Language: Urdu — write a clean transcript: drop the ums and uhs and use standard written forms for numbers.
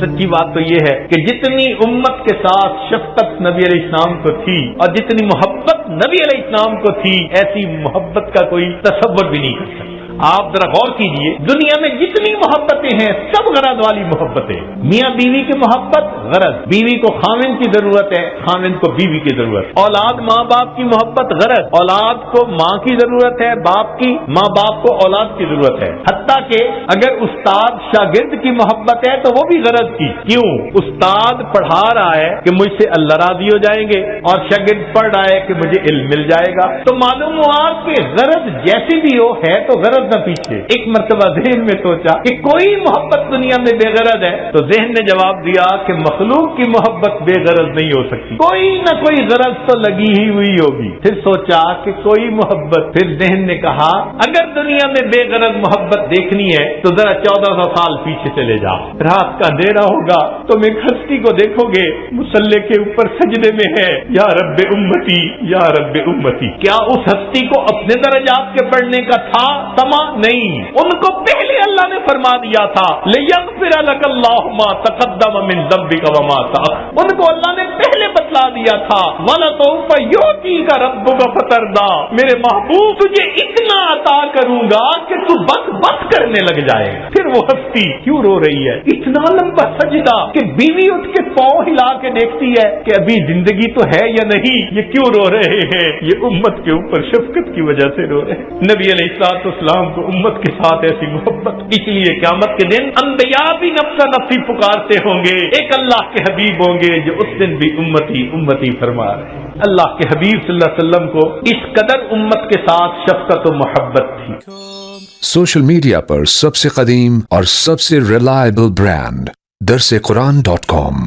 سچی بات تو یہ ہے کہ جتنی امت کے ساتھ شفقت نبی علیہ السلام کو تھی اور جتنی محبت نبی علیہ السلام کو تھی، ایسی محبت کا کوئی تصور بھی نہیں کر سکتا۔ آپ ذرا غور کیجئے، دنیا میں جتنی محبتیں ہیں سب غرض والی محبتیں، میاں بیوی کی محبت غرض، بیوی کو خاوند کی ضرورت ہے، خاوند کو بیوی کی ضرورت، اولاد ماں باپ کی محبت غرض، اولاد کو ماں کی ضرورت ہے، باپ کی، ماں باپ کو اولاد کی ضرورت ہے، حتیٰ کہ اگر استاد شاگرد کی محبت ہے تو وہ بھی غرض کی۔ کیوں؟ استاد پڑھا رہا ہے کہ مجھ سے اللہ راضی ہو جائیں گے اور شاگرد پڑھ رہا ہے کہ مجھے علم مل جائے گا، تو معلوم ہوا کہ غرض جیسی بھی ہو ہے تو غرض نہ پیچھے۔ ایک مرتبہ ذہن میں سوچا کہ کوئی محبت دنیا میں بے غرض ہے، تو ذہن نے جواب دیا کہ مخلوق کی محبت بے غرض نہیں ہو سکتی، کوئی نہ کوئی غرض تو لگی ہی ہوئی ہوگی۔ پھر سوچا کہ کوئی محبت، پھر ذہن نے کہا اگر دنیا میں بے غرض محبت دیکھنی ہے تو ذرا 1400 سال پیچھے چلے جاؤ، رات کا اندھیرا ہوگا، تم ایک ہستی کو دیکھو گے مصلے کے اوپر سجدے میں ہے، یا رب امتی یا رب امتی۔ کیا اس ہستی کو اپنے درجات کے پڑھنے کا تھا تما؟ نہیں، ان کو پہلے اللہ نے فرما دیا تھا لِيَغْفِرَ لَكَ اللَّهُ مَا تَقَدَّمَ مِن ذَنبِكَ وَمَا تَأَخَّرَ، ان کو اللہ نے پہلے بتلا دیا تھا وَلَسَوْفَ يُعْطِيكَ رَبُّكَ فَتَرْضَىٰ، میرے محبوب تجھے اتنا عطا کروں گا کہ تو بس کرنے لگ جائے گا۔ پھر وہ ہستی کیوں رو رہی ہے؟ اتنا لمبا سجدہ کہ بیوی اٹھ کے پاؤں ہلا کے دیکھتی ہے کہ ابھی زندگی تو ہے یا نہیں، یہ کیوں رو رہے ہیں؟ یہ امت کے اوپر شفقت کی وجہ سے رو رہے ہیں۔ نبی علیہ السلام کو امت کے ساتھ ایسی محبت، اس لیے قیامت کے دن انبیاء بھی نفسا نفسی پکارتے ہوں گے، ایک اللہ کے حبیب ہوں گے جو اس دن بھی امتی امتی فرما رہے ہیں۔ اللہ کے حبیب صلی اللہ علیہ وسلم کو اس قدر امت کے ساتھ شفقت و محبت تھی۔ سوشل میڈیا پر سب سے قدیم اور سب سے ریلائبل برانڈ درسقرآن.com